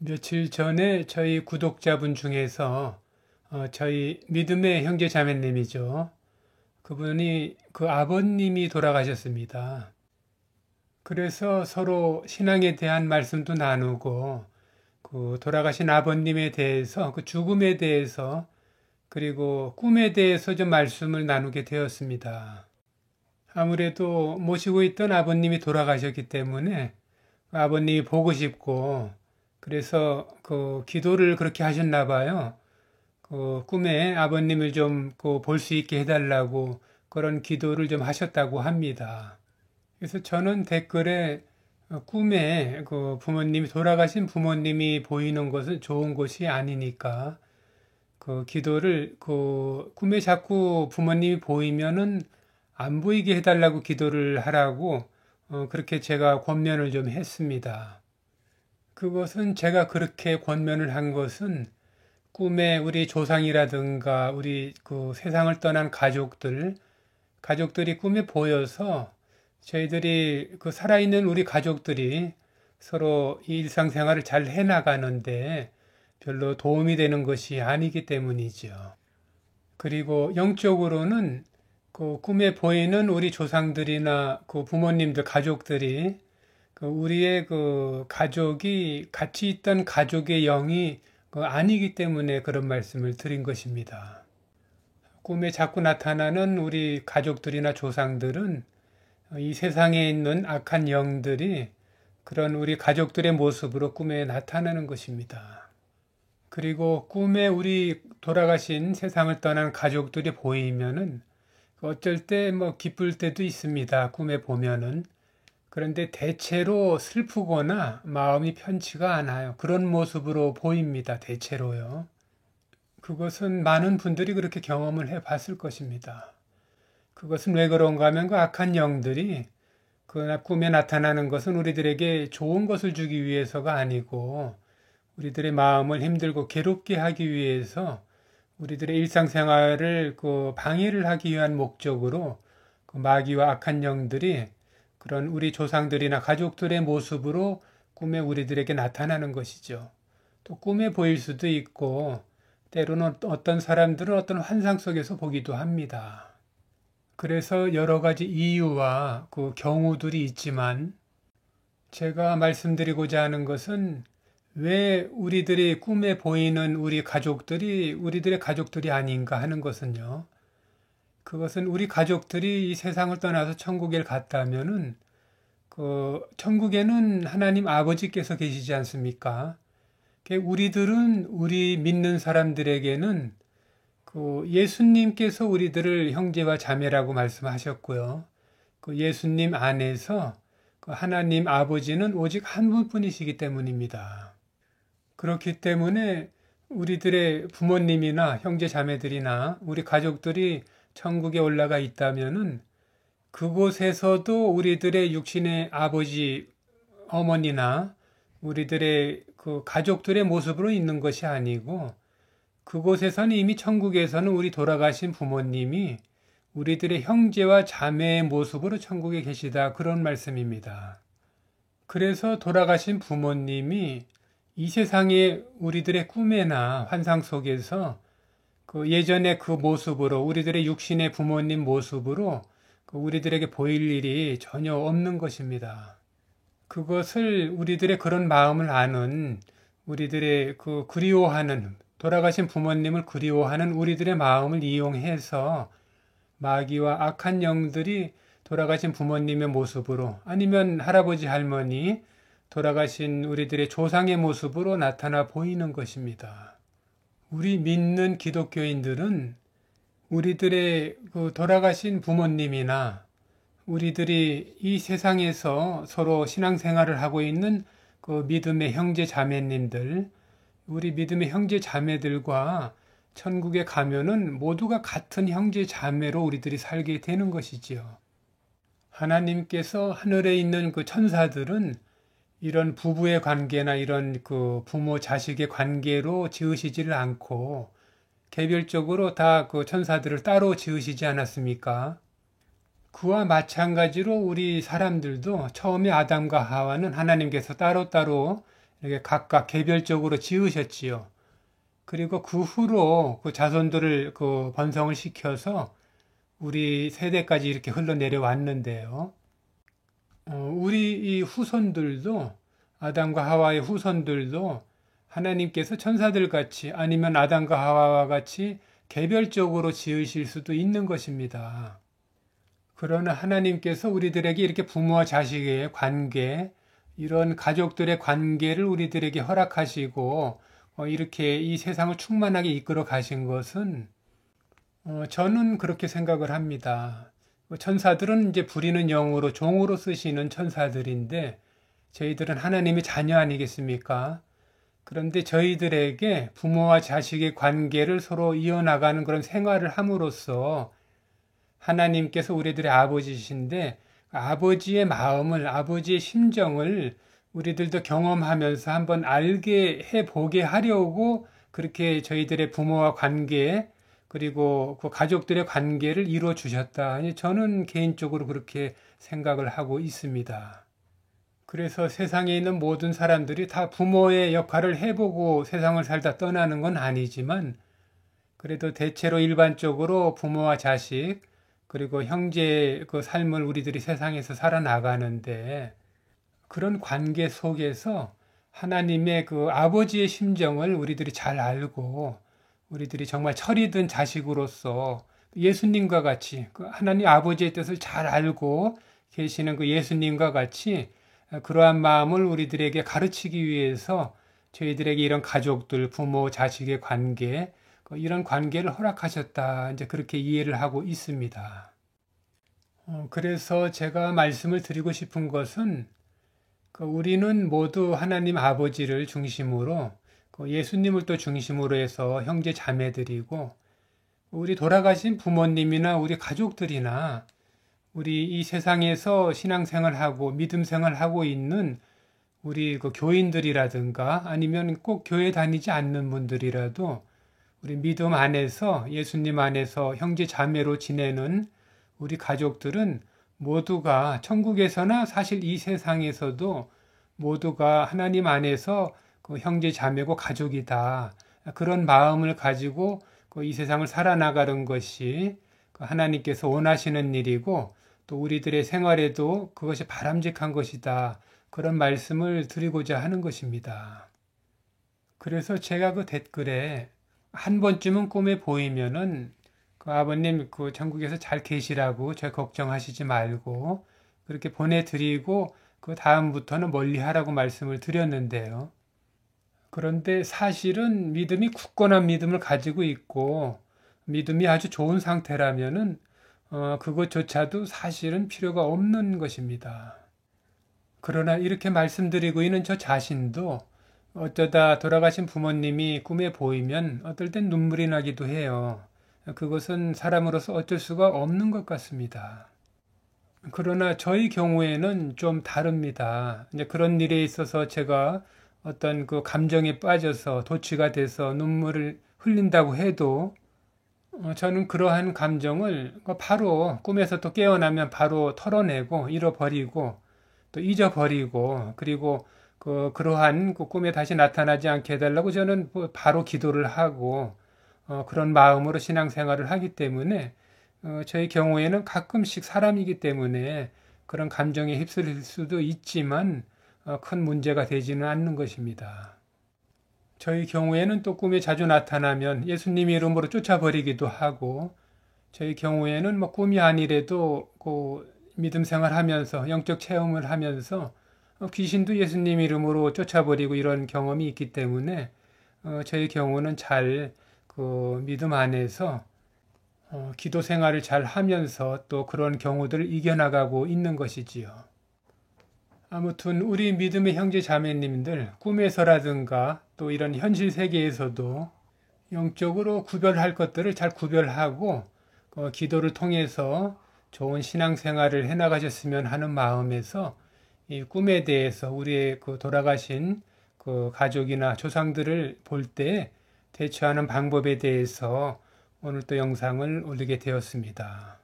며칠 전에 저희 구독자분 중에서 저희 믿음의 형제 자매님이죠. 그분이 그 아버님이 돌아가셨습니다. 그래서 서로 신앙에 대한 말씀도 나누고 그 돌아가신 아버님에 대해서 그 죽음에 대해서 그리고 꿈에 대해서 좀 말씀을 나누게 되었습니다. 아무래도 모시고 있던 아버님이 돌아가셨기 때문에 아버님이 보고 싶고 그래서 그 기도를 그렇게 하셨나 봐요. 그 꿈에 아버님을 좀 볼 수 있게 해달라고 그런 기도를 좀 하셨다고 합니다. 그래서 저는 댓글에 꿈에 그 부모님이 돌아가신 부모님이 보이는 것은 좋은 것이 아니니까 그 기도를 그 꿈에 자꾸 부모님이 보이면은 안 보이게 해달라고 기도를 하라고 그렇게 제가 권면을 좀 했습니다. 그것은 제가 그렇게 권면을 한 것은 꿈에 우리 조상이라든가 우리 그 세상을 떠난 가족들이 꿈에 보여서 저희들이 그 살아있는 우리 가족들이 서로 이 일상생활을 잘 해나가는데 별로 도움이 되는 것이 아니기 때문이죠. 그리고 영적으로는 그 꿈에 보이는 우리 조상들이나 그 부모님들, 가족들이 그 우리의 그 가족이 같이 있던 가족의 영이 그 아니기 때문에 그런 말씀을 드린 것입니다. 꿈에 자꾸 나타나는 우리 가족들이나 조상들은 이 세상에 있는 악한 영들이 그런 우리 가족들의 모습으로 꿈에 나타나는 것입니다. 그리고 꿈에 우리 돌아가신 세상을 떠난 가족들이 보이면은 어쩔 때 뭐 기쁠 때도 있습니다. 꿈에 보면은. 그런데 대체로 슬프거나 마음이 편치가 않아요. 그런 모습으로 보입니다. 대체로요. 그것은 많은 분들이 그렇게 경험을 해 봤을 것입니다. 그것은 왜 그런가 하면 그 악한 영들이 그 꿈에 나타나는 것은 우리들에게 좋은 것을 주기 위해서가 아니고 우리들의 마음을 힘들고 괴롭게 하기 위해서 우리들의 일상생활을 그 방해를 하기 위한 목적으로 그 마귀와 악한 영들이 그런 우리 조상들이나 가족들의 모습으로 꿈에 우리들에게 나타나는 것이죠. 또 꿈에 보일 수도 있고 때로는 어떤 사람들은 어떤 환상 속에서 보기도 합니다. 그래서 여러 가지 이유와 그 경우들이 있지만 제가 말씀드리고자 하는 것은 왜 우리들이 꿈에 보이는 우리 가족들이 우리들의 가족들이 아닌가 하는 것은요. 그것은 우리 가족들이 이 세상을 떠나서 천국에 갔다면은 그 천국에는 하나님 아버지께서 계시지 않습니까? 우리들은 우리 믿는 사람들에게는 그 예수님께서 우리들을 형제와 자매라고 말씀하셨고요. 그 예수님 안에서 그 하나님 아버지는 오직 한 분뿐이시기 때문입니다. 그렇기 때문에 우리들의 부모님이나 형제 자매들이나 우리 가족들이 천국에 올라가 있다면은 그곳에서도 우리들의 육신의 아버지, 어머니나 우리들의 그 가족들의 모습으로 있는 것이 아니고 그곳에서는 이미 천국에서는 우리 돌아가신 부모님이 우리들의 형제와 자매의 모습으로 천국에 계시다. 그런 말씀입니다. 그래서 돌아가신 부모님이 이 세상의 우리들의 꿈이나 환상 속에서 그 예전의 그 모습으로 우리들의 육신의 부모님 모습으로 그 우리들에게 보일 일이 전혀 없는 것입니다. 그것을 우리들의 그런 마음을 아는 우리들의 그 그리워하는 돌아가신 부모님을 그리워하는 우리들의 마음을 이용해서 마귀와 악한 영들이 돌아가신 부모님의 모습으로 아니면 할아버지 할머니 돌아가신 우리들의 조상의 모습으로 나타나 보이는 것입니다. 우리 믿는 기독교인들은 우리들의 그 돌아가신 부모님이나 우리들이 이 세상에서 서로 신앙생활을 하고 있는 그 믿음의 형제 자매님들, 우리 믿음의 형제 자매들과 천국에 가면은 모두가 같은 형제 자매로 우리들이 살게 되는 것이지요. 하나님께서 하늘에 있는 그 천사들은 이런 부부의 관계나 이런 그 부모 자식의 관계로 지으시지를 않고 개별적으로 다 그 천사들을 따로 지으시지 않았습니까? 그와 마찬가지로 우리 사람들도 처음에 아담과 하와는 하나님께서 따로따로 이렇게 각각 개별적으로 지으셨지요. 그리고 그 후로 그 자손들을 그 번성을 시켜서 우리 세대까지 이렇게 흘러내려왔는데요. 우리 이 후손들도 아담과 하와의 후손들도 하나님께서 천사들 같이 아니면 아담과 하와와 같이 개별적으로 지으실 수도 있는 것입니다. 그러나 하나님께서 우리들에게 이렇게 부모와 자식의 관계, 이런 가족들의 관계를 우리들에게 허락하시고 이렇게 이 세상을 충만하게 이끌어 가신 것은 저는 그렇게 생각을 합니다. 천사들은 이제 부리는 영으로 종으로 쓰시는 천사들인데 저희들은 하나님의 자녀 아니겠습니까? 그런데 저희들에게 부모와 자식의 관계를 서로 이어나가는 그런 생활을 함으로써 하나님께서 우리들의 아버지이신데 아버지의 마음을, 아버지의 심정을 우리들도 경험하면서 한번 알게 해보게 하려고 그렇게 저희들의 부모와 관계 그리고 그 가족들의 관계를 이루어 주셨다. 저는 개인적으로 그렇게 생각을 하고 있습니다. 그래서 세상에 있는 모든 사람들이 다 부모의 역할을 해보고 세상을 살다 떠나는 건 아니지만 그래도 대체로 일반적으로 부모와 자식 그리고 형제의 그 삶을 우리들이 세상에서 살아나가는데 그런 관계 속에서 하나님의 그 아버지의 심정을 우리들이 잘 알고 우리들이 정말 철이 든 자식으로서 예수님과 같이 그 하나님 아버지의 뜻을 잘 알고 계시는 그 예수님과 같이 그러한 마음을 우리들에게 가르치기 위해서 저희들에게 이런 가족들, 부모, 자식의 관계, 이런 관계를 허락하셨다. 이제 그렇게 이해를 하고 있습니다. 그래서 제가 말씀을 드리고 싶은 것은 우리는 모두 하나님 아버지를 중심으로 예수님을 또 중심으로 해서 형제 자매들이고 우리 돌아가신 부모님이나 우리 가족들이나 우리 이 세상에서 신앙생활하고 믿음생활하고 있는 우리 그 교인들이라든가 아니면 꼭 교회 다니지 않는 분들이라도 우리 믿음 안에서 예수님 안에서 형제 자매로 지내는 우리 가족들은 모두가 천국에서나 사실 이 세상에서도 모두가 하나님 안에서 그 형제 자매고 가족이다. 그런 마음을 가지고 이 세상을 살아나가는 것이 하나님께서 원하시는 일이고 또 우리들의 생활에도 그것이 바람직한 것이다. 그런 말씀을 드리고자 하는 것입니다. 그래서 제가 그 댓글에 한 번쯤은 꿈에 보이면은 그 아버님 그 천국에서 잘 계시라고 저 걱정하시지 말고 그렇게 보내드리고 그 다음부터는 멀리 하라고 말씀을 드렸는데요. 그런데 사실은 믿음이 굳건한 믿음을 가지고 있고 믿음이 아주 좋은 상태라면은 그것조차도 사실은 필요가 없는 것입니다. 그러나 이렇게 말씀드리고 있는 저 자신도 어쩌다 돌아가신 부모님이 꿈에 보이면 어떨 땐 눈물이 나기도 해요. 그것은 사람으로서 어쩔 수가 없는 것 같습니다. 그러나 저희 경우에는 좀 다릅니다. 이제 그런 일에 있어서 제가 어떤 그 감정에 빠져서 도취가 돼서 눈물을 흘린다고 해도 저는 그러한 감정을 바로 꿈에서 또 깨어나면 바로 털어내고 잃어버리고 또 잊어버리고 그리고 그러한 그 꿈에 다시 나타나지 않게 해달라고 저는 바로 기도를 하고 그런 마음으로 신앙생활을 하기 때문에 저희 경우에는 가끔씩 사람이기 때문에 그런 감정에 휩쓸릴 수도 있지만 큰 문제가 되지는 않는 것입니다. 저희 경우에는 또 꿈에 자주 나타나면 예수님 이름으로 쫓아버리기도 하고 저희 경우에는 뭐 꿈이 아니래도 그 믿음 생활하면서 영적 체험을 하면서 귀신도 예수님 이름으로 쫓아버리고 이런 경험이 있기 때문에 저희 경우는 잘 그 믿음 안에서 기도 생활을 잘 하면서 또 그런 경우들을 이겨나가고 있는 것이지요. 아무튼 우리 믿음의 형제 자매님들 꿈에서라든가 또 이런 현실 세계에서도 영적으로 구별할 것들을 잘 구별하고 기도를 통해서 좋은 신앙생활을 해나가셨으면 하는 마음에서 이 꿈에 대해서 우리의 그 돌아가신 그 가족이나 조상들을 볼 때 대처하는 방법에 대해서 오늘 또 영상을 올리게 되었습니다.